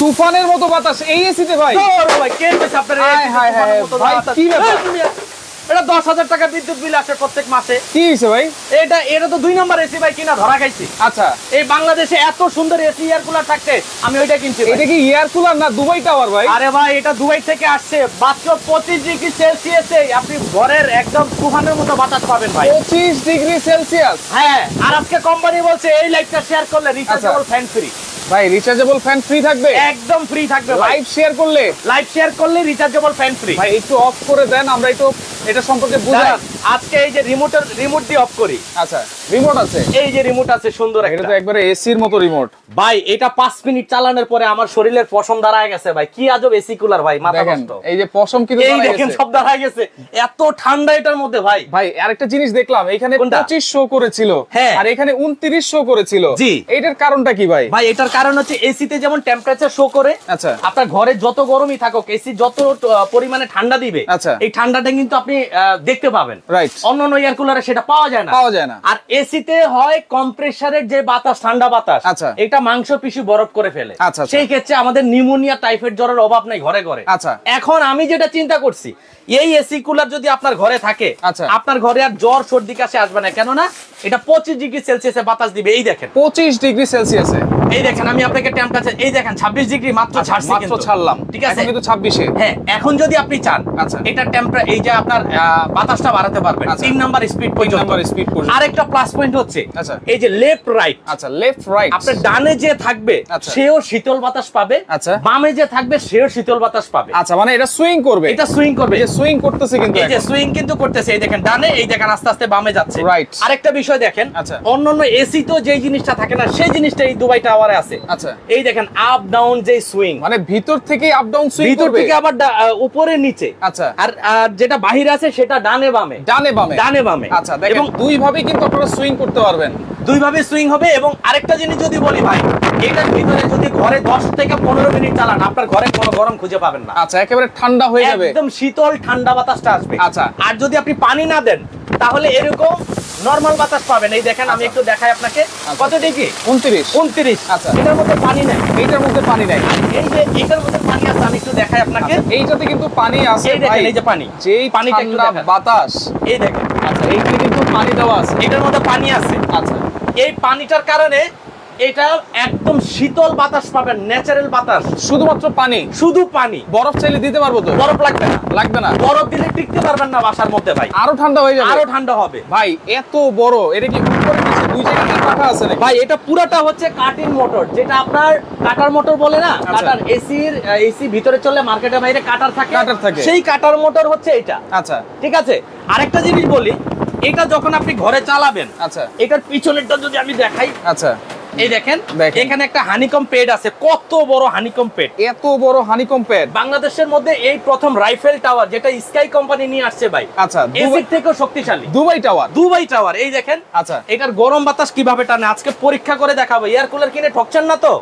তুফানের মতো বাতাস এই এসিতে ভাই। ওরে ভাই কে কইছে আপনার এই তুফানের মতো বাতাস? কি ব্যাপার? এটা 10,000 টাকা বিদ্যুৎ বিল আসে প্রত্যেক মাসে। কি হইছে ভাই? এটা তো 2 নাম্বার এসি ভাই, কিনা ধরা খাইছি। আচ্ছা, এই বাংলাদেশে এত সুন্দর এসি এয়ার কুলার থাকতে আমি ওইটা কিনছি। এটা কি এয়ার কুলার না দুবাই টাওয়ার ভাই? আরে ভাই এটা দুবাই থেকে আসছে, মাত্র 25 ডিগ্রি সেলসিয়াসে আপনি ঘরের একদম তুফানের মতো বাতাস পাবেন ভাই। 25 ডিগ্রি সেলসিয়াস? হ্যাঁ, আর আজকে কোম্পানি বলছে এই লাইভটা শেয়ার করলে রিচার্জেবল ফ্যান ফ্রি। ভাই রিচার্জেবল ফ্যান ফ্রি থাকবে? একদম ফ্রি থাকবে ভাই। লাইভ শেয়ার করলে রিচার্জেবল ফ্যান ফ্রি। ভাই একটু অফ করে দেন, আমরা একটু এটা সম্পর্কে বুঝাই। আজকে এই যে রিমোট দিয়ে অফ করি। আচ্ছা, রিমোট আছে, এই যে রিমোট আছে সুন্দর একটা। এটা তো একবারে এসির মতো রিমোট ভাই। এটা 5 মিনিট চালানোর পরে আমার শরীরের পশম দাঁড়ায় গেছে ভাই। কি আজব এসি কুলার ভাই, মাথা নষ্ট। এই যে পশম কিন্তু এই দেখেন সব দাঁড়ায় গেছে, এত ঠান্ডা এটার মধ্যে ভাই। ভাই আরেকটা জিনিস দেখলাম, এখানে 25 শো করেছিল আর এখানে 29 শো করেছিল। জি, এটার কারণটা কি ভাই? ভাই এটার কারণ হচ্ছে এসিতে যেমন টেম্পারেচার শো করে, আচ্ছা, আপনার ঘরে যত গরমই থাকুক এসি যত পরিমাণে ঠান্ডা দিবে, আচ্ছা, এই ঠান্ডাটা কিন্তু আপনি দেখতে পাবেন। রাইট। অন্যান্য এয়ার কুলারে সেটা পাওয়া যায় না। আর এসিতে হয় কম্প্রেসারের যে বাতাস, ঠান্ডা বাতাস, আচ্ছা, এটা মাংসপেশি বরফ করে ফেলে। আচ্ছা, সেই ক্ষেত্রে আমাদের নিউমোনিয়া, টাইফয়েড জ্বরের অভাব নাই ঘরে ঘরে। আচ্ছা, এখন আমি যেটা চিন্তা করছি, এই এসি কুলার যদি আপনার ঘরে থাকে, আচ্ছা, আপনার ঘরে আর জ্বর সর্দি কাশি আসবে না। কেননা এটা 25 ডিগ্রি সেলসিয়াসে বাতাস দিবে। এই দেখেন 25 ডিগ্রি সেলসিয়াসে। এই দেখেন আমি আপনাকে টেম্পারেচার এই দেখেন 26 ডিগ্রি মাত্র ছাড়ছি, মাত্র ছাড়লাম, ঠিক আছে, কিন্তু 26 এ। হ্যাঁ, এখন যদি আপনি চান, আচ্ছা, এটা এই যে আপনার বাতাসটা বাড়াতে পারবেন 3 নাম্বার স্পিড পর্যন্ত। আরেকটা প্লাস পয়েন্ট হচ্ছে, আচ্ছা, এই যে লেফট রাইট, আচ্ছা, লেফট রাইট, আপনার ডানে যে থাকবে সেও শীতল বাতাস পাবে, আচ্ছা, বামে যে থাকবে সেও শীতল বাতাস পাবে। আচ্ছা, মানে এটা সুইং করবে, এটা সুইং করবে। এই যে সুইং করতেছে, কিন্তু এই যে সুইং কিন্তু করতেছে, এই দেখেন ডানে, এই দেখেন আস্তে আস্তে বামে যাচ্ছে। রাইট। আরেকটা বিষয় দেখেন, আচ্ছা, অন্যান্য এসি তো যেই জিনিসটা থাকে না সেই জিনিসটা এই দুবাই টাওয়ারে আছে। আচ্ছা, এই দেখেন আপ ডাউন যে সুইং, মানে ভিতর থেকে আপ ডাউন সুইং করবে, ভিতর থেকে আবার উপরে নিচে। আচ্ছা, আর যেটা বাহিরে আছে সেটা ডানে বামে, ডানে বামে, ডানে বামে। আচ্ছা, দেখেন দুই ভাবে কিন্তু আপনারা সুইং করতে পারবেন, দুই ভাবে সুইং হবে। এবং আরেকটা জিনিস যদি বলি ভাই, এটার ভিতরে যদি ঘরে 10 থেকে 15 মিনিট চালান, আপনার ঘরে কোনো গরম খুঁজে পাবেন না। আচ্ছা, একেবারে ঠান্ডা হয়ে যাবে, একদম শীতল ঠান্ডা বাতাসটা আসবে। আচ্ছা, আর যদি আপনি পানি না দেন তাহলে এরকম নরমাল বাতাস পাবেন। এই দেখেন আমি একটু দেখাই আপনাকে, কত ডিগ্রি? 29। আচ্ছা, এটার মধ্যে পানি নাই, এইটার মধ্যে পানি নাই। এই যে এটার মধ্যে পানি আছে, আমি একটু দেখাই আপনাকে। এইটাতে কিন্তু পানি আছে ভাই, এই যে পানি, যেই পানিটা একটু বাতাস, এই দেখেন। আচ্ছা, এইখানে কিন্তু পানি দেওয়া আছে, এটার মধ্যে পানি আছে। আচ্ছা, এই পানিটার কারণে এটা একদম শীতল বাতাস পাবেন, ন্যাচারাল বাতাস। শুধুমাত্র পানি, শুধু পানি। বরফ চাইলে দিতে পারবো তো? বরফ লাগবে না, লাগবে না। বরফ দিলে টিকতে পারবেন না বাসার মধ্যে ভাই, আরো ঠান্ডা হয়ে যাবে, আরো ঠান্ডা হবে ভাই। এত বড়, এটা কি উপরে নিচে দুই জায়গায় রাখা আছে নাকি? ভাই এটা পুরাটা হচ্ছে কাটিং মোটর, যেটা আপনার কাটার মোটর বলে না, কাটার এসি ভিতরে চলে, মার্কেটের বাইরে কাটার থাকে, সেই কাটার মোটর হচ্ছে এটা। আচ্ছা, ঠিক আছে। আরেকটা জিনিস বলি, এটা যখন আপনি ঘরে চালাবেন, আচ্ছা, এটার পিছনেরটা যদি আমি দেখাই, আচ্ছা, এই দেখেন এখানে একটা হানিকম প্যাড আছে। কত বড় হানিকম প্যাড, এত বড় হানিকম প্যাড বাংলাদেশের মধ্যে এই প্রথম রাইফেল টাওয়ার, যেটা স্কাই কোম্পানি নিয়ে আসছে ভাই। আচ্ছা, এসির থেকেও শক্তিশালী দুবাই টাওয়ার। এই দেখেন, আচ্ছা, এটার গরম বাতাস কিভাবে টানে আজকে পরীক্ষা করে দেখাবো। এয়ার কুলার কিনে ঠকছেন না তো?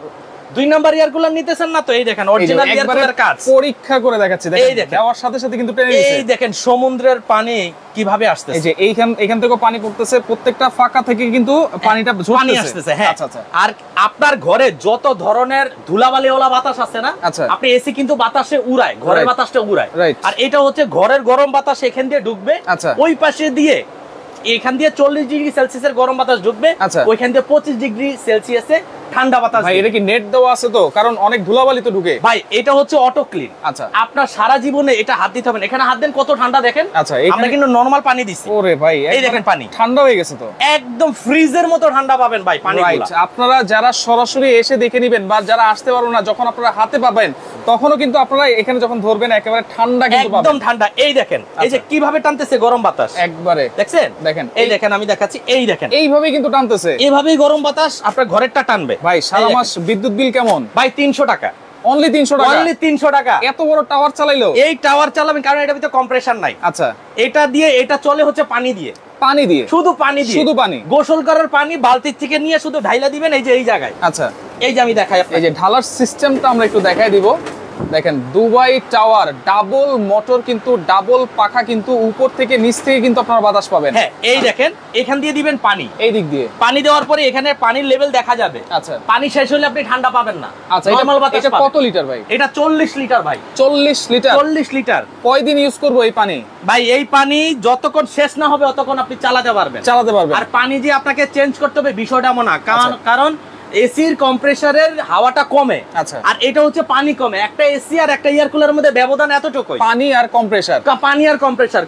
2 নাম্বার এয়ার কুলার নিতেছেন না তো? এই দেখেন অরিজিনাল এয়ার কুলার কাজ পরীক্ষা করে দেখাচ্ছি। এই দেখেন দেওয়ার সাথে সাথে কিন্তু টেনে নিছে। এই দেখেন সমুদ্রের পানি কিভাবে আসতেছে, এই যে এখান থেকে পানি পড়তেছে, প্রত্যেকটা ফাঁকা থেকে কিন্তু পানিটা পানি আসতেছে। হ্যাঁ, আচ্ছা, আচ্ছা। আর আপনার ঘরে যত ধরনের ধুলাবালিওয়ালা বাতাস আছে না, আপনি এসি কিন্তু বাতাসে উড়ায়, ঘরের বাতাসটা উড়ায়। আর এটা হচ্ছে ঘরের গরম বাতাস এখান দিয়ে ঢুকবে, ওই পাশে দিয়ে এখান দিয়ে 40 ডিগ্রি সেলসিয়াসের গরম বাতাস ঢুকবে, ওইখান দিয়ে 25 ডিগ্রি সেলসিয়াসে ঠান্ডা বাতাস। ভাই এটা কি নেট দেওয়া আছে তো? কারণ অনেক ধুলাবালি তো ঢুকে। ভাই এটা হচ্ছে অটো ক্লিন। আচ্ছা, আপনার সারা জীবনে এটা হাত দিতে হবে না। এখানে হাত দেন, কত ঠান্ডা দেখেন। আচ্ছা, আমরা কিন্তু নরমাল পানি দিছি। ওরে ভাই, এই দেখেন পানি ঠান্ডা হয়ে গেছে তো, একদম ফ্রিজের মতো ঠান্ডা পাবেন ভাই পানিগুলো। আপনারা যারা সরাসরি এসে দেখে নেবেন বা যারা আসতে পারবেন না, যখন আপনারা হাতে পাবেন তখনও কিন্তু আপনারা এখানে যখন ধরবেন একেবারে ঠান্ডা কিন্তু পাবেন, একদম ঠান্ডা। এই দেখেন, এই যে কিভাবে টানতেছে গরম বাতাস, একবারে দেখছেন? দেখেন, এই দেখেন আমি দেখাচ্ছি, এই দেখেন এইভাবেই কিন্তু টানতেছে, এইভাবেই গরম বাতাস আপনার ঘরেরটা টানবে। ভাই সারা মাস বিদ্যুৎ বিল কেমন? ভাই 300 টাকা, অনলি 300 টাকা, অনলি 300 টাকা। এত বড় টাওয়ার চালাইলো? এই টাওয়ার চালাবেন কারণ এটার ভিতরে কম্প্রেসার নাই। আচ্ছা, এটা দিয়ে এটা চলে হচ্ছে পানি দিয়ে, পানি দিয়ে, শুধু পানি দিয়ে, শুধু পানি। গোসল করার পানি বালতির থেকে নিয়ে শুধু ঢাইলা দিবেন এই যে এই জায়গায়। আচ্ছা, এই যে আমি দেখাই আপনাকে, এই যে ঢালার সিস্টেমটা আমরা একটু দেখাই দিব। দেখেন দুবাই টাওয়ার ডাবল মোটর, কিন্তু ডাবল পাখা, কিন্তু উপর থেকে নিচ থেকে কিন্তু আপনারা বাতাস পাবেন। হ্যাঁ এই দেখেন এখান দিয়ে দিবেন পানি, এই দিক দিয়ে পানি দেওয়ার পরে এখানে পানির লেভেল দেখা যাবে। আচ্ছা পানি শেষ হলে আপনি ঠান্ডা পাবেন না। আচ্ছা এটা কত লিটার ভাই? এটা 40 লিটার ভাই। 40 লিটার? 40 লিটার। কয়দিন ইউজ করব এই পানি ভাই? এই পানি যতক্ষণ শেষ না হবে ততক্ষণ আপনি চালাতে পারবেন। আর পানি যে আপনাকে চেঞ্জ করতে হবে বিষয়টা এমন না, কারণ এসির কম্প্রেসারের হাওয়াটা কমে, আচ্ছা, আর এটা হচ্ছে পানি কমে। একটা এসি আর একটা এয়ার কুলারের মধ্যে ব্যবধান এতটুকুই, পানি আর কম্প্রেসার।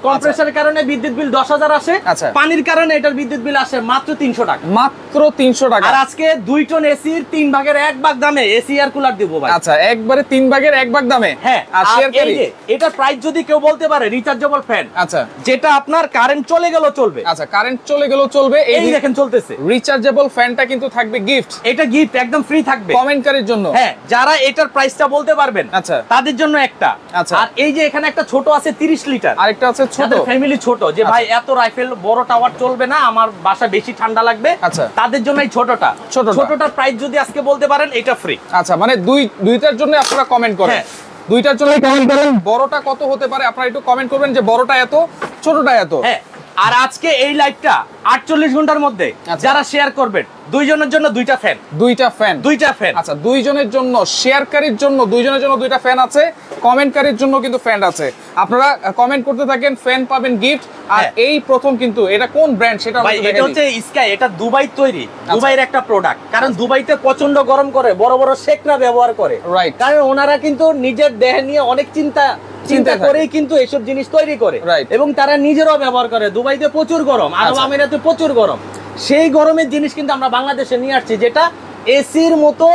কম্প্রেসারের কারণে বিদ্যুৎ বিল 10,000 আসে, পানির কারণে এটার বিদ্যুৎ বিল আসে মাত্র 300 টাকা। মাত্র 300 টাকা। আর আজকে 2 টন এসির 3 ভাগের 1 ভাগ দামে এসি এয়ার কুলার দিব ভাই। আচ্ছা একবারে 3 ভাগের 1 ভাগ দামে। হ্যাঁ, আর এই যে এটা প্রাইস যদি কেউ বলতে পারে রিচার্জেবল ফ্যান, আচ্ছা, যেটা আপনার কারেন্ট চলে গেল চলবে। আচ্ছা কারেন্ট চলে গেল চলবে, এই দেখেন চলতেছে। রিচার্জেবল ফ্যানটা কিন্তু থাকবে গিফট। এটা গিফট একদম ফ্রি থাকবে কমেন্টকারীর জন্য। হ্যাঁ, যারা এটার প্রাইসটা বলতে পারবেন, আচ্ছা, তাদের জন্য একটা। আচ্ছা, আর এই যে এখানে একটা ছোট আছে 30 লিটার, আরেকটা আছে ছোট, ফ্যামিলি ছোট, যে ভাই এত রাইফেল বড় টাওয়ার চলবে না, আমার বাসা বেশি ঠান্ডা লাগবে, আচ্ছা, তাদের জন্য এই ছোটটার প্রাইস যদি আজকে বলতে পারেন এটা ফ্রি। আচ্ছা মানে দুইটার জন্য আপনারা কমেন্ট করেন। হ্যাঁ, দুইটার জন্য কমেন্ট করেন। বড়টা কত হতে পারে আপনারা একটু কমেন্ট করবেন, যে বড়টা এত, ছোটটা এত। হ্যাঁ, আর আজকে এই লাইভটা 48 ঘন্টার মধ্যে যারা শেয়ার করবেন, দুইজনের জন্য দুইটা ফ্যান। আচ্ছা দুইজনের জন্য, শেয়ারকারীর জন্য দুইজনের জন্য দুইটা ফ্যান আছে, কমেন্টকারীর জন্য কিন্তু ফ্যান আছে। আপনারা কমেন্ট করতে থাকেন, ফ্যান পাবেন গিফট। আর এই প্রথম কিন্তু এটা কোন ব্র্যান্ড সেটা এটা হচ্ছে স্কাই, এটা দুবাই তৈরি, দুবাইয়ের একটা প্রোডাক্ট। কারণ দুবাইতে প্রচন্ড গরম করে, বড় বড় শেকরা ব্যবহার করে, রাইট। কারণ ওনারা কিন্তু নিজের দেহ নিয়ে অনেক চিন্তা করেই কিন্তু এইসব জিনিস তৈরি করে, এবং তারা নিজেরাও ব্যবহার করে। দুবাইতে প্রচুর গরম, আরব আমিরাতে প্রচুর গরম। সেই গরমের জিনিস কিন্তু আমরা বাংলাদেশে নিয়ে আসছি, যেটা এসির মতো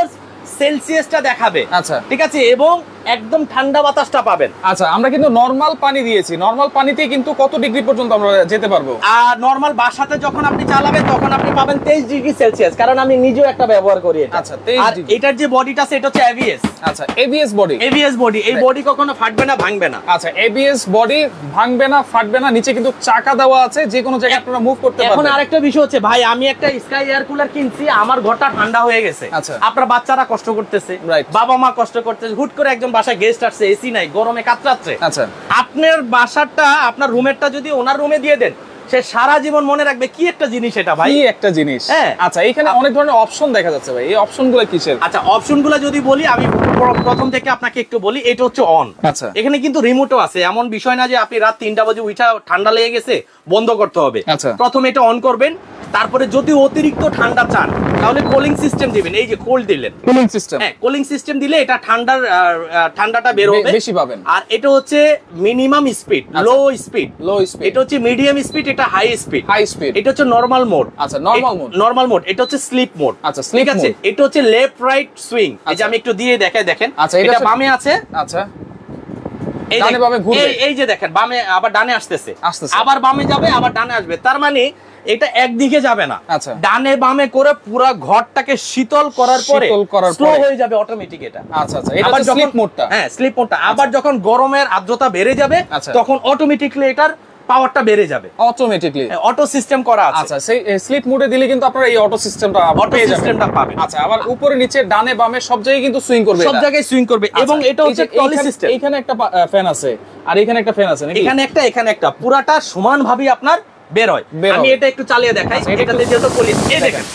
সেলসিয়াসটা দেখাবে। আচ্ছা ঠিক আছে, এবং একদম ঠান্ডা বাতাসটা পাবেন। আচ্ছা আমরা কিন্তু নরমাল পানি দিয়েছি, নরমাল পানিতে কিন্তু কত ডিগ্রি পর্যন্ত আমরা যেতে পারবো? আর নরমাল বাসাতে যখন আপনি চালাবেন তখন আপনি পাবেন 23 ডিগ্রি সেলসিয়াস, কারণ আমি নিজেও একটা ব্যবহার করি এটা। আচ্ছা 23 ডিগ্রি। এটার যে বডিটা আছে এটা হচ্ছে এবিএস। আচ্ছা এবিএস বডি, এই বডি কখনো ফাটবে না, ভাঙবে না। আচ্ছা এবিএস বডি, ভাঙবে না, ফাটবে না। নিচে কিন্তু চাকা দেওয়া আছে, যে কোনো জায়গায় আপনারা মুভ করতে পারবেন। এখন আরেকটা বিষয় হচ্ছে ভাই, আমি একটা স্কাই এয়ার কুলার কিনছি, আমার ঘরটা ঠান্ডা হয়ে গেছে। আচ্ছা আপনার বাচ্চারা কষ্ট করতেছে, বাবা মা কষ্ট করতেছে, হুট করে একজন বাসায় গেস্ট আসছে, এসি নাই, গরমে কাতরাচ্ছে। আচ্ছা আপনার বাসাটা, আপনার রুমেরটা যদি ওনার রুমে দিয়ে দেন, সে সারা জীবন মনে রাখবে কি একটা জিনিস এটা ভাই, কি একটা জিনিস। আচ্ছা এখানে অনেক ধরনের অপশন দেখা যাচ্ছে ভাই, এই অপশনগুলো কিসের? আচ্ছা অপশনগুলো যদি বলি, আমি প্রথম থেকে আপনাকে একটু বলি। এটা হচ্ছে অন। আচ্ছা এখানে কিন্তু রিমোটও আছে, এমন বিষয় না যে আপনি রাত 3টা বাজে উঠা ঠান্ডা লেগে গেছে বন্ধ করতে হবে। আচ্ছা প্রথমে এটা অন করবেন, তারপরে যদি অতিরিক্ত ঠান্ডা চান তাহলে কুলিং সিস্টেম দিবেন। এই যে কোল্ড দিলেন, কুলিং সিস্টেম। হ্যাঁ কুলিং সিস্টেম দিলে এটা ঠান্ডাটা বের হবে, বেশি পাবেন। আর এটা হচ্ছে মিনিমাম স্পিড, লো স্পিড। এটা হচ্ছে মিডিয়াম স্পিড, এটা হাই স্পিড। এটা হচ্ছে নরমাল মোড। আচ্ছা নরমাল মোড। এটা হচ্ছে স্লিপ মোড। আচ্ছা ঠিক আছে। এটা হচ্ছে লেফট রাইট সুইং। এই যে আমি একটু দিয়ে দেখেন, এটা বামে আছে। আচ্ছা এই যে দেখেন বামে, আবার ডানে আসতেছে, আবার বামে যাবে, আবার ডানে আসবে। তার মানে এটা একদিকে যাবে না, ডানে বামে করে পুরো ঘরটাকে শীতল করার পরে স্লো হয়ে যাবে অটোমেটিক এটা। আচ্ছা আচ্ছা এটা হচ্ছে স্লিপ মোডটা। হ্যাঁ স্লিপ মোডটা। আবার যখন গরমের আর্দ্রতা বেড়ে যাবে তখন অটোমেটিকলি এটার পাওয়ারটা বেড়ে যাবে, অটোমেটিকলি অটো সিস্টেম করা আছে। আচ্ছা সেই স্লিপ মোডে দিলে কিন্তু আপনারা এই অটো সিস্টেমটা পাবেন। আচ্ছা আবার উপরে নিচে ডানে বামে সব জায়গায় কিন্তু সুইং করবে, সব জায়গায় সুইং করবে। এবং এটা হচ্ছে টলি সিস্টেম। এখানে একটা ফ্যান আছে, আর এখানে একটা ফ্যান আছে নাকি? এখানে একটা পুরাটা সমানভাবে আপনার বের হয়। আমি এটা একটু চালিয়ে দেখাই। এটাতে যেহেতু পলিশ, এই দেখেন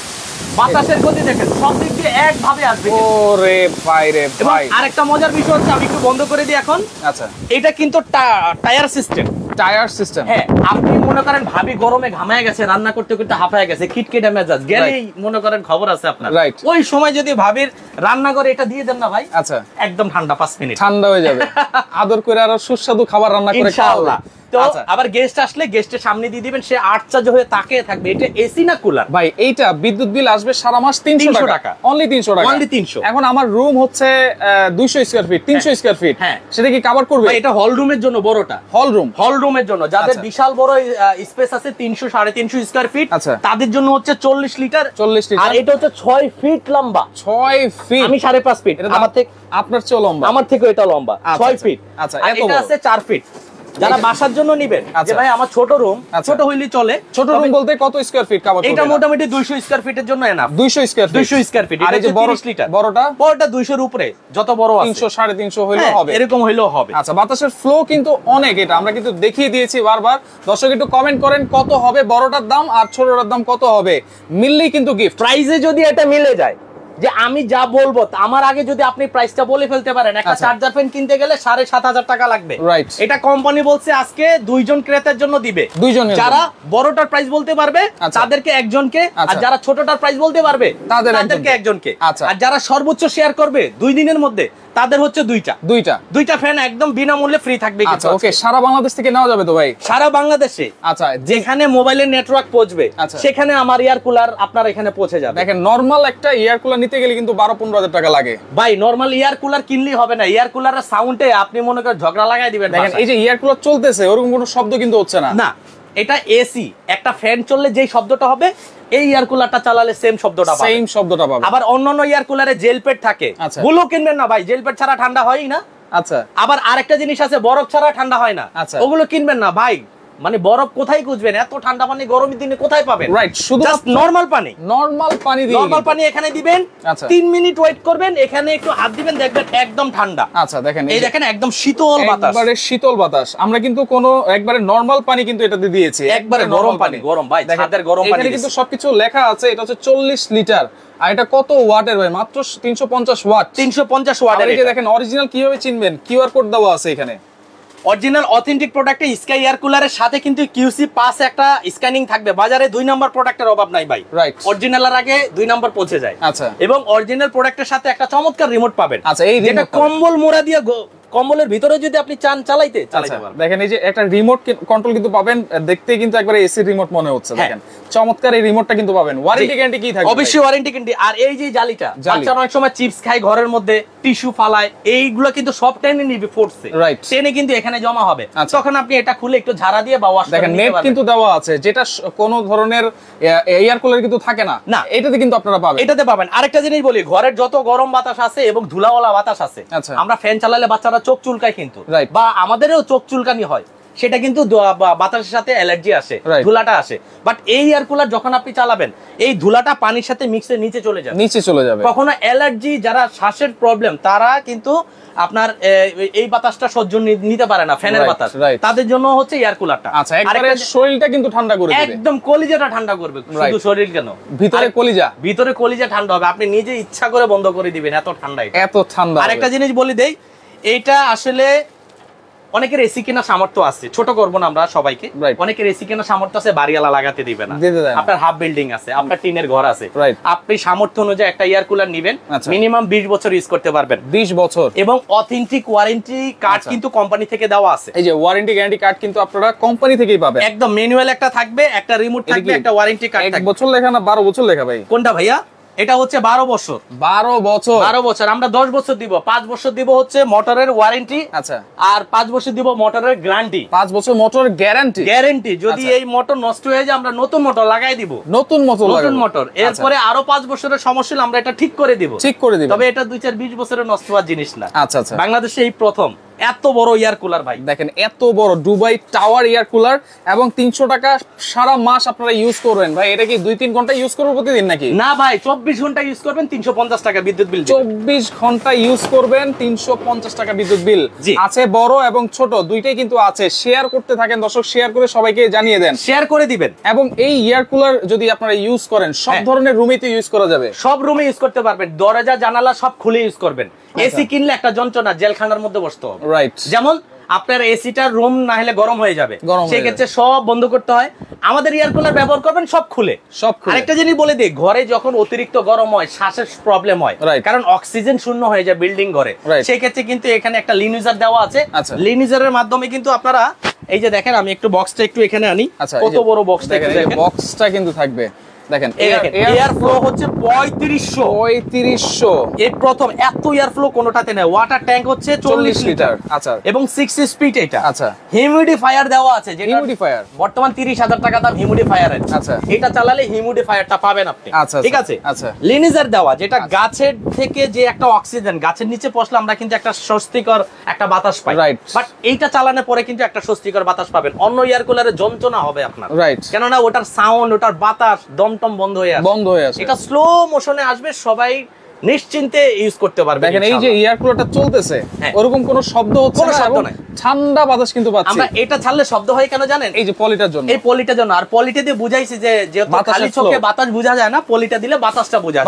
বাতাসের গতি দেখেন, সব দিক দিয়ে একভাবে আসবে। ওরে ভাই রে ভাই। আরেকটা মজার বিষয় হচ্ছে, আমি একটু বন্ধ করে দিই এখন। আচ্ছা এটা কিন্তু টায়ার সিস্টেম। হ্যাঁ আপনি মনে করেন ভাবি গরমে ঘামায় গেছে, রান্না করতে করতে হাঁপায় গেছে, খিটখিটে মেজাজ, গেলেই মনে করেন খবর আছে আপনার। ওই সময় যদি ভাবির রান্না করে এটা দিয়ে দেন না ভাই, আচ্ছা একদম ঠান্ডা, 5 মিনিট ঠান্ডা হয়ে যাবে। আদর করে আরো সুস্বাদু খাবার রান্না করে ইনশাআল্লাহ। তো আবার গেস্ট আসলে গেস্টের সামনে দিয়ে দিবেন, সে আটচার্জ হয়ে তাকিয়ে থাকবে। এটা এসি না কুলার ভাই? এইটা বিদ্যুৎ বিল আসবে সারা মাস 300 টাকা, অনলি 300 টাকা, অনলি 300। এখন আমার রুম হচ্ছে 200 স্কয়ার ফিট, 300 স্কয়ার ফিট। হ্যাঁ সেটা কি কভার করবে? এটা হল রুমের জন্য বড়টা, হল রুমের জন্য যাদের বিশাল বড় স্পেস আছে 300 350 স্কয়ার ফিট, তাদের জন্য হচ্ছে 40 লিটার। আর এটা হচ্ছে 6 ফিট লম্বা, 6 ফিট। আমি 5.5 ফিট, আমার থেকে আপনার চেয়ে লম্বা, আমার থেকে এটা লম্বা 6 ফিট। আচ্ছা এটা আছে 4 ফিট। যারা বাসার জন্য নেবেন যে ভাই আমার ছোট রুম, ছোট হইলে চলে। ছোট রুম বলতে কত স্কয়ার ফিট কভার? এটা মোটামুটি 200 স্কয়ার ফিটের জন্য enough. 200 square feet, 200 square feet. আর এই যে 30 লিটার বড়টা 200 এর উপরে, যত বড় আছে 300 350 হইলেও হবে, এরকম হইলেও হবে। আচ্ছা, বাতাসের ফ্লো কিন্তু অনেক, এটা আমরা কিন্তু দেখিয়ে দিয়েছি বারবার। দর্শক একটু কমেন্ট করেন কত হবে বড়টার দাম আর ছোটটার দাম কত হবে, মিললেই কিন্তু গিফট। প্রাইসে যদি এটা মিলে যায় যে আমি যা বলবো আমার আগে যদি আপনি প্রাইসটা বলে ফেলতে পারেন, একটা চার্জার ফ্যান কিনতে গেলে 7,500 টাকা লাগবে, রাইট? এটা কোম্পানি বলছে আজকে 2 জন ক্রেতার জন্য দিবে, 2 জন। যারা বড়টার প্রাইস বলতে পারবে তাদেরকে একজনকে, আর যারা ছোটটার প্রাইস বলতে পারবে তাদেরকে একজনকে, আর যারা সর্বোচ্চ শেয়ার করবে 2 দিনের মধ্যে তাদের হচ্ছে দুইটা ফ্যান একদম বিনামূল্যে ফ্রি থাকবে। আচ্ছা, ওকে, সারা বাংলাদেশ থেকে নেওয়া যাবে তো ভাই? সারা বাংলাদেশে, আচ্ছা, যেখানে মোবাইলের নেটওয়ার্ক পৌঁছবে সেখানে আমার এয়ার কুলার আপনার এখানে পৌঁছে যাবে। দেখেন, নরমাল একটা এয়ার কুলার নিতে গেলে কিন্তু 12-15 হাজার টাকা লাগে ভাই। নরমাল এয়ার কুলার কিনলেই হবে না, এয়ার কুলারের সাউন্ডে আপনি মনে করেন ঝগড়া লাগাই দিবেন। দেখেন, এই যে এয়ার কুলার চলতেছে ওরকম কোনো শব্দ কিন্তু হচ্ছে না। না, এটা এসি, একটা ফ্যান চললে যেই শব্দটা হবে এই এয়ার কুলারটা চালালে সেম শব্দটা পাবে। আবার অন্যান্য এয়ার কুলারে জেল প্যাড থাকে, গুলো কিনবেন না ভাই, জেল প্যাড ছাড়া ঠান্ডা হয়ই না। আচ্ছা, আবার আরেকটা জিনিস আছে, বরফ ছাড়া ঠান্ডা হয় না, ওগুলো কিনবেন না ভাই। মানে বরফ কোথায় খুঁজবেন? এত ঠান্ডা পানি গরমের দিনে কোথায় পাবেন? রাইট, শুধু নরমাল পানি, নরমাল পানি এখানে দিবেন, 3 মিনিট ওয়েট করবেন, এখানে একটু হাত দিবেন, দেখবেন একদম ঠান্ডা। আচ্ছা, দেখেন, এই দেখেন একদম শীতল বাতাস, একবারে শীতল বাতাস। আমরা কিন্তু কোনো একবারে নরমাল পানি কিন্তু এটাতে দিয়েছি, একবারে গরম পানি, গরম ভাই, ছাদের গরম পানি। এখানে কিন্তু সবকিছু লেখা আছে, এটা হচ্ছে 40 লিটার। আর এটা কত ওয়াটের ভাই? মাত্র 350 ওয়াট। 350 ওয়াটের। এই যে দেখেন, অরিজিনাল কিভাবে চিনবেন? কিউআর কোড দেওয়া আছে এখানে। অরিজিনাল অথেন্টিক প্রোডাক্টে স্কাই এয়ার কুলারের সাথে কিন্তু কিউসি পাস একটা স্ক্যানিং থাকবে। বাজারে 2 নম্বর প্রোডাক্টের অভাব নাই ভাই, রাইট? অরিজিনালের আগে 2 নম্বর পৌঁছে যায়। আচ্ছা, এবং অরিজিনাল প্রোডাক্টের সাথে একটা চমৎকার রিমোট পাবেন। আচ্ছা, এই যেটা কম্বল মোড়া দিয়ে, কম্বলের ভিতরে যদি আপনি চান চালাইতে পারবেন। দেখেন, এই যে একটা রিমোট কন্ট্রোল কিন্তু পাবেন, দেখতে কিন্তু একবারে এসি রিমোট মনে হচ্ছে। দেখেন, চমৎকার এই রিমোটটা কিন্তু পাবেন। ওয়ারেন্টি গ্যারান্টি কি থাকবে? অবশ্যই ওয়ারেন্টি গ্যারান্টি। আর এই যে জালিটা, বাচ্চারা অনেক সময় চিপস খায় ঘরের মধ্যে, টিস্যু ফালায়, এইগুলো কিন্তু সব টেনে নিবে ফোর্সে, রাইট? টেনে কিন্তু এখানে জমা হবে, তখন আপনি এটা খুলে একটু ঝাড়া দিয়ে বা ওয়াশ করে নিতে পারবেন। দেখেন, নেট কিন্তু দেওয়া আছে, যেটা কোন ধরনের এয়ার কুলার কিন্তু থাকে না। না, এটাতে কিন্তু আপনারা পাবেন, এটাতে পাবেন। আরেকটা জিনিস বলি, ঘরের যত গরম বাতাস আছে এবং ধুলাওয়ালা বাতাস আছে, আমরা ফ্যান চালালে বাচ্চারা চোখ চুলকায় কিন্তু, বা আমাদেরও চোখ চুলকানি হয়, সেটা কিন্তু বাতাসের সাথে অ্যালার্জি আসে, ধুলাটা আসে। বাট এই এয়ার কুলার যখন আপনি চালাবেন, এই ধুলাটা পানির সাথে মিক্সে নিচে চলে যাবে। কখনো অ্যালার্জি, যারা শ্বাসের প্রবলেম, তারা কিন্তু আপনার এই বাতাসটা সহ্য নিতে পারে না, ফ্যানের বাতাস, তাদের জন্য হচ্ছে এয়ার কুলারটা। আচ্ছা, একবারে শরীরটা কিন্তু ঠান্ডা করে দিবে, একদম কলিজাটা ঠান্ডা করবে। শুধু শরীর কেন, ভিতরে কলিজা ঠান্ডা হবে, আপনি নিজে ইচ্ছা করে বন্ধ করে দিবেন, এত ঠান্ডা, এত ঠান্ডা। আরেকটা জিনিস বলি দেই, এইটা আসলে অনেকের এসি কেনার সামর্থ্য আছে, ছোট করবো না আমরা সবাইকে, অনেকের এসি কেনার সামর্থ্য আছে, বাড়িওয়ালা লাগাতে দিবে না, আপনার হাফ বিল্ডিং আছে, আপনার টিনের ঘর আছে, আপনি সামর্থ্য অনুযায়ী একটা এয়ার কুলার নিবেন, মিনিমাম 20 বছর ইউজ করতে পারবেন, 20 বছর। এবং অথেন্টিক ওয়ারেন্টি কার্ড কিন্তু কোম্পানি থেকে দেওয়া আছে। এই যে ওয়ারেন্টি গ্যারান্টি কার্ড কিন্তু আপনারা কোম্পানি থেকেই পাবেন, একদম ম্যানুয়াল একটা থাকবে, একটা রিমোট থাকবে, একটা ওয়ারেন্টি কার্ড থাকবে। 1 বছর লেখা না 12 বছর লেখা ভাই? কোনটা ভাইয়া? এটা হচ্ছে 12 বছর। 12 বছর। আমরা 10 বছর দিব, 5 বছর দিব হচ্ছে মোটরের ওয়ারেন্টি, আচ্ছা, আর 5 বছর দিব মোটরের গ্যারান্টি। 5 বছর মোটর গ্যারান্টি। যদি এই মোটর নষ্ট হয়ে যায়, আমরা নতুন মোটর লাগাই দিব, নতুন মোটর। এরপরে আরো 5 বছরের সমস্যা হলে আমরা এটা ঠিক করে দিব। তবে এটা 2-4-20 বছরের নষ্ট হওয়ার জিনিস না। আচ্ছা, বাংলাদেশে এই প্রথম এত বড় এয়ার কুলার ভাই। দেখেন, এত বড় দুবাই টাওয়ার এয়ার কুলার, এবং 300 টাকা সারা মাস আপনারা ইউজ করবেন ভাই। এটা কি 2-3 ঘন্টা ইউজ করবেন প্রতিদিন নাকি? না ভাই, 24 ঘন্টা ইউজ করবেন, 350 টাকা বিদ্যুৎ বিল। 24 ঘন্টা ইউজ করবেন, 350 টাকা বিদ্যুৎ বিল আছে। বড় এবং ছোট দুইটাই কিন্তু আছে। শেয়ার করতে থাকেন দর্শক, শেয়ার করে সবাইকে জানিয়ে দেন, শেয়ার করে দিবেন। এবং এই এয়ার কুলার যদি আপনারা ইউজ করেন, সব ধরনের রুমেই তো ইউজ করা যাবে, সব রুমে ইউজ করতে পারবেন, দরজা জানালা সব খুলে ইউজ করবেন। এসি কিনলে একটা যন্ত্রণা, জেলখানার মধ্যে বসতে হবে, রাইট? যেমন আপনার এসিটার রুম না হলে গরম হয়ে যাবে, সেই ক্ষেত্রে সব বন্ধ করতে হয়। আমাদের এয়ার কুলার ব্যবহার করবেন সব খুলে। আরেকটা জিনিস বলে দিই, ঘরে যখন অতিরিক্ত গরম হয়, শ্বাসের প্রবলেম হয়, কারণ অক্সিজেন শূন্য হয়ে যায় বিল্ডিং ঘরে, সেই ক্ষেত্রে কিন্তু এখানে একটা লিনিজার দেওয়া আছে। লিনিজারের মাধ্যমে কিন্তু আপনারা, এই যে দেখেন, আমি একটু বক্সটা একটু এখানে আনি, কত বড় বক্সটা, বক্সটা কিন্তু থাকবে। দেখেন এয়ার ফ্লো হচ্ছে 3500 এই প্রথম এত এয়ার ফ্লো কোনোটাতে নেই। ওয়াটার ট্যাঙ্ক হচ্ছে 40 লিটার। আচ্ছা, এবং 6 স্পিড এটা। আচ্ছা, হিউমিডিফায়ার দেওয়া আছে, যেটা হিউমিডিফায়ার বর্তমান 30,000 টাকা দাম হিউমিডিফায়ারের। আচ্ছা, এটা চালালে হিউমিডিফায়ারটা পাবেন আপনি। আচ্ছা, ঠিক আছে। আচ্ছা, লিনিজার দেওয়া, যেটা গাছের থেকে যে একটা অক্সিজেন, গাছের নিচে বসলে আমরা কিন্তু একটা স্বস্তিকর একটা বাতাস পাই, রাইট। বাট এইটা চালানোর পরে কিন্তু একটা স্বস্তিকর বাতাস পাবেন। অন্য এয়ার কুলারে যন্ত্রণা হবে আপনার, রাইট, কেননা ওটার সাউন্ড, ওটার বাতাস দমটম বন্ধ হয়ে আসে। এটা স্লো মোশনে আসবে, সবাই নিশ্চিন্তে ইউজ করতে পারবে। দেখেন এই যে এয়ার কুলারটা চলতেছে, ওরকম কোনো শব্দ হচ্ছে না এবং ঠান্ডা বাতাস কিন্তু পাচ্ছি। আমরা এটা ছাড়লে শব্দ হয় কেন জানেন? এই যে পলিটার জন্য, এই পলিটার জন্য। আর পলিটা দিয়ে বুঝাইছি যে যেহেতু খালি চোখে বাতাস বোঝা যায় না, পলিটা দিলে বাতাসটা বোঝা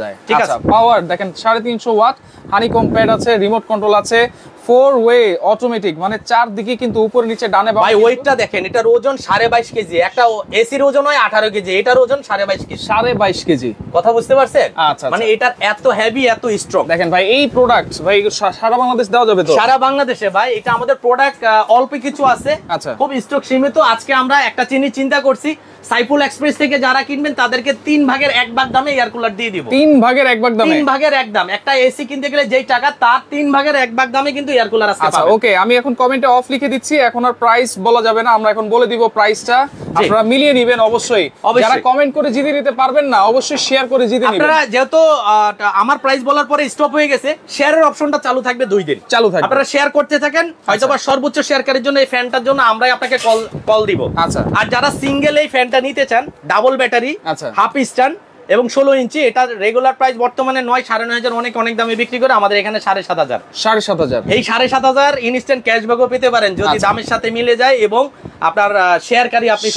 যায়। ঠিক আছে। পাওয়ার দেখেন 350 ওয়াট, হানিকম প্যাড আছে, রিমোট কন্ট্রোল আছে, 4 ওয়ে অটোমেটিক, মানে চারদিকে কিন্তু উপরে নিচে ডানে বামে। ভাই ওয়েটটা দেখেন, এটার ওজন 22.5 কেজি। একটা এসির ওজন হয় 18 কেজি, এটার ওজন 22.5 কেজি। 22.5 কেজি, কথা বুঝতে পারছেন? আচ্ছা, মানে এটার এত হেভি, এত স্ট্রং। দেখেন ভাই এই প্রোডাক্ট ভাই সারা বাংলাদেশ দেওয়া যাবে তো? সারা বাংলাদেশে ভাই। এটা আমাদের প্রোডাক্ট অল্প কিছু আছে, আচ্ছা, খুব স্টক সীমিত। আজকে আমরা একটা চিন্তা করছি, সাইফুল এক্সপ্রেস থেকে যারা কিনবেন তাদেরকে 3 ভাগের 1 ভাগ দামে এয়ার কুলার দিয়ে দিব। 3 ভাগের 1 ভাগ দামে? 3 ভাগের 1 দাম। একটা এসি কিনতে গেলে যেই টাকা, তার 3 ভাগের 1 ভাগ দামে কিন্তু এয়ার কুলার আজকে পাবেন। ওকে, আমি এখন কমেন্টে অফ লিখে দিচ্ছি, এখন আর প্রাইস বলা যাবে না, আমরা এখন বলে দিব প্রাইসটা, আপনারা মিলিয়ে নেবেন। অবশ্যই যারা কমেন্ট করে জিতে নিতে পারবেন না, অবশ্যই শেয়ার করে জিতে নেবেন। আপনারা যেহেতু আমার প্রাইস বলার পরে স্টপ হয়ে গেছে, শেয়ারের অপশনটা চালু থাকবে 2 দিন চালু থাকবে। আপনারা শেয়ার করতে থাকেন, হয়তোবা সর্বোচ্চ শেয়ারকারীর জন্য এই ফ্যানটার জন্য আমরাই আপনাকে কল দিব। আচ্ছা। আর যারা সিঙ্গেল এই ফ্যানটা নিতে চান, ডাবল ব্যাটারি, হাফ স্ট্যান্ড এবং 16 ইঞ্চি, এটা রেগুলার প্রাইস বর্তমানে 9,500 অনেক দামে বিক্রি করে, আমাদের এখানে 7,500। এই 7,500 ইনস্ট্যান্ট ক্যাশব্যাকও পেতে পারেন যদি দামের সাথে মিলে যায় এবং আপনার শেয়ারকারী আপনি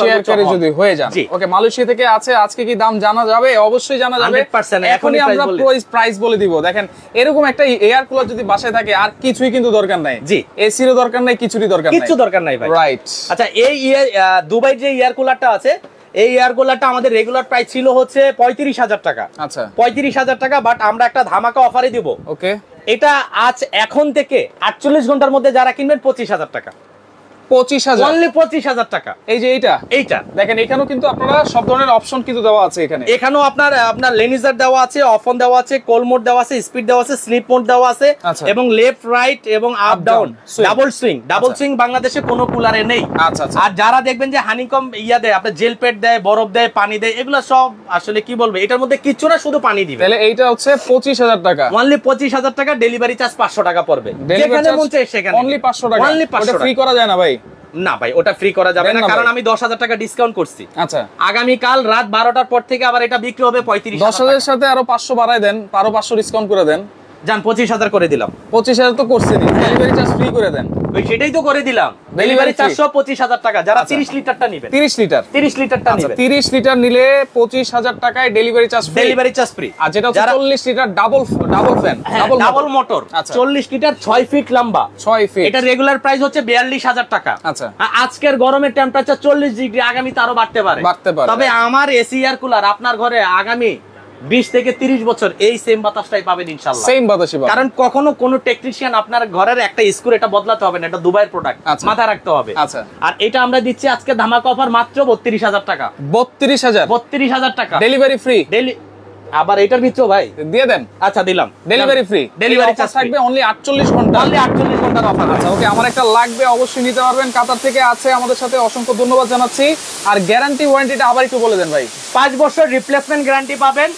যদি হয়ে যান। ওকে, মালয়েশিয়া থেকে আছে, আজকে কি দাম জানা যাবে? অবশ্যই জানা যাবে। 100% এখনই আমরা প্রাইস বলে দিব। দেখেন এরকম একটা এয়ার কুলার যদি বাসায় থাকে, আর কিছুই কিন্তু দরকার নাই। জি, এসিরও দরকার নাই, কিছুরই দরকার নাই, কিছু দরকার নাই ভাই। রাইট। আচ্ছা, এই দুবাই যে এয়ার কুলারটা আছে, এই এয়ার কুলারটা আমাদের রেগুলার প্রাইস ছিল হচ্ছে 35,000 টাকা। আচ্ছা, 35,000 টাকা, বাট আমরা একটা ধামাকা অফারে দিব। ওকে, এটা এখন থেকে 48 ঘন্টার মধ্যে যারা কিনবেন 25,000 টাকা। 25,000, অনলি 25,000 টাকা। এই যে এইটা দেখেন, এখানেও কিন্তু আপনারা সব ধরনের অপশন কিন্তু দেওয়া আছে। এখানেও আপনার লেনিজার দেওয়া আছে, অফ অন দেওয়া আছে, কোল মোড দেওয়া আছে, স্পিড দেওয়া আছে, স্লিপ মোড দেওয়া আছে, এবং লেফট রাইট এবং আপ ডাউন, ডাবল সুইং বাংলাদেশে কোনো কুলারে নেই। আচ্ছা। আর যারা দেখবেন যে হানিকম দেয়, আপনার জেল প্যাড দেয়, বরফ দেয়, পানি দেয়, এগুলো সব আসলে কি বলবো, এটার মধ্যে কিচ্ছু না, শুধু পানি দিবে। তাহলে এইটা হচ্ছে 25,000 টাকা, অনলি 25,000 টাকা। ডেলিভারি চার্জ 500 টাকা পড়বে, যেখানে মন চাই সেখানে। অনলি 500 টাকা, অনলি 500 টাকা। ফ্রি করা যায় না ভাই? না ভাই, ওটা ফ্রি করা যাবে না, কারণ আমি 10,000 টাকা ডিসকাউন্ট করছি। আচ্ছা, আগামী কাল রাত 12টার পর থেকে আবার এটা বিক্রি হবে 35,000। 10,000 সাথে আরো 500 বাড়ায় দেন, আরো 500 ডিসকাউন্ট করে দেন। যান, 25,000 করে দিলাম। 25,000 তো করছেনই, ডেলিভারি চার্জ ফ্রি করে দেন। ওই সেটাই তো করে দিলাম, ডেলিভারি চার্জ 25,000 টাকা। যারা 30 লিটারটা নেবে, 30 লিটারটা নেবে, 30 লিটার নিলে 25,000 টাকায় ডেলিভারি চার্জ ফ্রি। আর যেটা 40 litre double fan, double motor, 40 litre 6 feet লম্বা, 6 ফিট, এটা রেগুলার প্রাইস হচ্ছে 42,000 টাকা। আচ্ছা, আজকের গরমের টেম্পারেচার 40 ডিগ্রি, আগামীতে আরো বাড়তে পারে। তবে আমার এসি এয়ার কুলার আপনার ঘরে আগামী 20 থেকে 30 বছর এই সেম বাতাসটাই পাবেন ইনশাআল্লাহ, সেম বাতাসই পাবেন। কারণ কখনো কোনো টেকনিশিয়ান আপনার ঘরের একটা স্ক্রু এটা বদলাতে হবে না, এটা দুবাইয়ের প্রোডাক্ট, মাথায় রাখতে হবে। আচ্ছা, আর এটা আমরা দিচ্ছি আজকে ধামাকা অফার মাত্র 32,000 টাকা। 32,000 টাকা, ডেলিভারি ফ্রি। আবার এটার ভিতরে ভাই দিয়ে দেন। আচ্ছা, দিলাম, ডেলিভারি ফ্রি। ডেলিভারি চার্জ থাকবে অনলি 48 ঘন্টা, অনলি 48 ঘন্টার অফার। আচ্ছা, ওকে, আমার একটা লাগবে, অবশ্যই নিতে পারবেন। কাতার থেকে আছে আমাদের সাথে, অসংখ্য ধন্যবাদ জানাচ্ছি। আর গ্যারান্টি ওয়ারেন্টিটা আবার একটু বলে দেন ভাই। 5 বছর রিপ্লেসমেন্ট গ্যারান্টি পাবেন,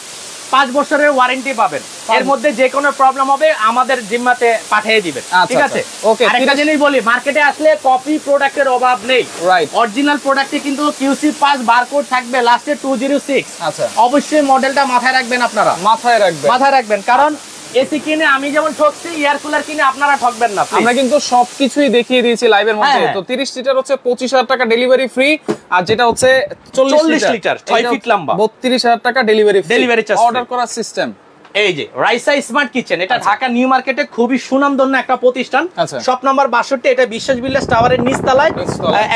5 বছরের ওয়ারেন্টি পাবেন। এর মধ্যে যে কোনো প্রবলেম হবে আমাদের জিম্মাতে পাঠিয়ে দিবেন, ঠিক আছে? ওকে, আরেকটা জিনিস বলি, মার্কেটে আসলে কপি প্রোডাক্টের অভাব নেই, রাইট। অরিজিনাল প্রোডাক্টে কিন্তু QC পাস বারকোড থাকবে লাস্টে 206। আচ্ছা, অবশ্যই মডেলটা মাথায় রাখবেন, আপনারা মাথায় রাখবেন, কারণ এসি কিনে আমি যেমন ঠকছি, এয়ার কুলার কিনে আপনারা ঠকবেন না। আমরা কিন্তু সবকিছুই দেখিয়ে দিয়েছি লাইভের মধ্যে। তো 30 লিটার হচ্ছে 25,000 টাকা ডেলিভারি ফ্রি, আর যেটা হচ্ছে 40 লিটার 6 ফিট লম্বা 32,000 টাকা ডেলিভারি চার্জ। অর্ডার করার সিস্টেম এই যে রাইসা স্মার্ট কিচেন, এটা ঢাকা নিউ মার্কেটে খুবই সুনামধন্য একটা প্রতিষ্ঠান। শপ নাম্বার 62, এটা বিশ্বাস বিল্ডার্স টাওয়ারের নিচতলায়,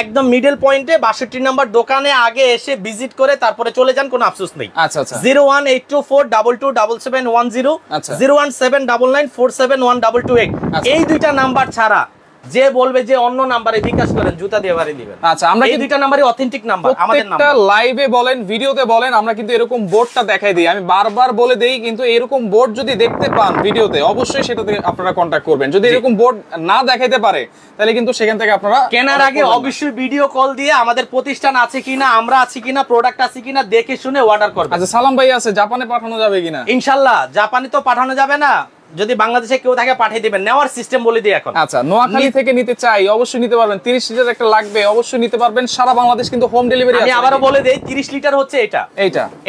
একদম মিডল পয়েন্টে 62 নাম্বার দোকানে আগে এসে ভিজিট করে তারপরে চলে যান, কোনো আফসোস নেই। আচ্ছা, 01824227710, 01799471228। এই দুইটা নাম্বার ছাড়া যে বলবে যে অন্য নাম্বারে বিকাশ করেন, জুতা দিয়ে বাড়ি দিবেন। আচ্ছা, আমরা এই দুইটা নাম্বারই অথেন্টিক নাম্বার, আমাদের নাম্বার। প্রত্যেকটা লাইভে বলেন, ভিডিওতে বলেন, আমরা কিন্তু এরকম বোর্ডটা দেখাই দিই, আমি বারবার বলে দেই, কিন্তু এরকম বোর্ড যদি দেখতে পান ভিডিওতে অবশ্যই সেটাতে আপনারা কন্টাক্ট করবেন। যদি এরকম বোর্ড না দেখাইতে পারে তাহলে কিন্তু সেখান থেকে আপনারা কেনার আগে অবশ্যই ভিডিও কল দিয়ে আমাদের প্রতিষ্ঠান আছে কিনা, আমরা আছি কিনা, প্রোডাক্ট আছে কিনা দেখে শুনে অর্ডার করবেন। আচ্ছা, সালাম ভাই আছে, জাপানে পাঠানো যাবে কিনা? ইনশাআল্লাহ, জাপানে তো পাঠানো যাবে না, যদি বাংলাদেশে কেউ থাকে পাঠিয়ে দিবেন। নেওয়ার সিস্টেম বলে দিই এখন। আচ্ছা, নোয়াখালী থেকে নিতে চাই অবশ্যই নিতে পারবেন। 30 লিটার একটা লাগবে, অবশ্যই নিতে পারবেন। সারা বাংলাদেশ কিন্তু হোম ডেলিভারি আছে। আমি আবারও বলে দেই, 30 লিটার হচ্ছে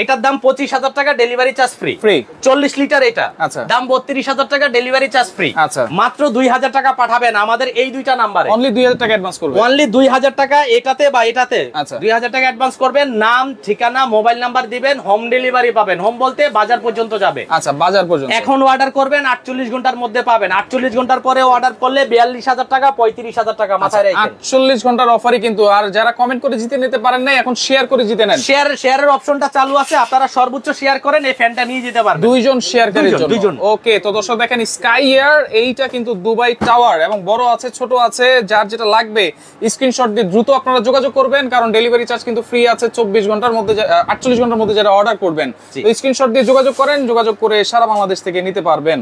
এটার দাম 25,000 টাকা, ডেলিভারি চার্জ ফ্রি। 40 লিটার এটা দাম 32,000 টাকা, ডেলিভারি চার্জ ফ্রি। আচ্ছা, মাত্র 2,000 টাকা পাঠাবেন আমাদের এই দুইটা নাম্বারে। অনলি 2,000 টাকা অ্যাডভান্স করবেন। অনলি 2,000 টাকা এটাতে বা এটাতে 2,000 টাকা অ্যাডভান্স করবেন। নাম, ঠিকানা, মোবাইল নাম্বার দিবেন, হোম ডেলিভারি পাবেন। হোম বলতে বাজার পর্যন্ত যাবে। আচ্ছা, বাজার পর্যন্ত। এখন অর্ডার করবেন 48 ঘন্টার মধ্যে পাবেন। 48 ঘন্টার পরে অর্ডার করলে 42,000 টাকা, 35,000 টাকা মাথায় রাখবেন। 48 ঘন্টার অফারই কিন্তু। আর যারা কমেন্ট করে জিতে নিতে পারেন না, এখন শেয়ার করে জিতে নেন। শেয়ারের অপশনটা চালু আছে, আপনারা সর্বোচ্চ শেয়ার করেন, এই ফ্যানটা নিয়ে যেতে পারবেন। দুইজন শেয়ার করার জন্য। ওকে, তো দর্শক দেখেন, স্কাই এয়ার এইটা কিন্তু দুবাই টাওয়ার, এবং বড় আছে, ছোট আছে, যার যেটা লাগবে স্ক্রিনশট দিয়ে দ্রুত আপনারা যোগাযোগ করবেন, কারণ ডেলিভারি চার্জ কিন্তু ফ্রি আছে 24 ঘন্টার মধ্যে, 48 ঘন্টার মধ্যে যারা অর্ডার করবেন। তো স্ক্রিনশট দিয়ে যোগাযোগ করেন, যোগাযোগ করে সারা বাংলাদেশ থেকে নিতে পারবেন।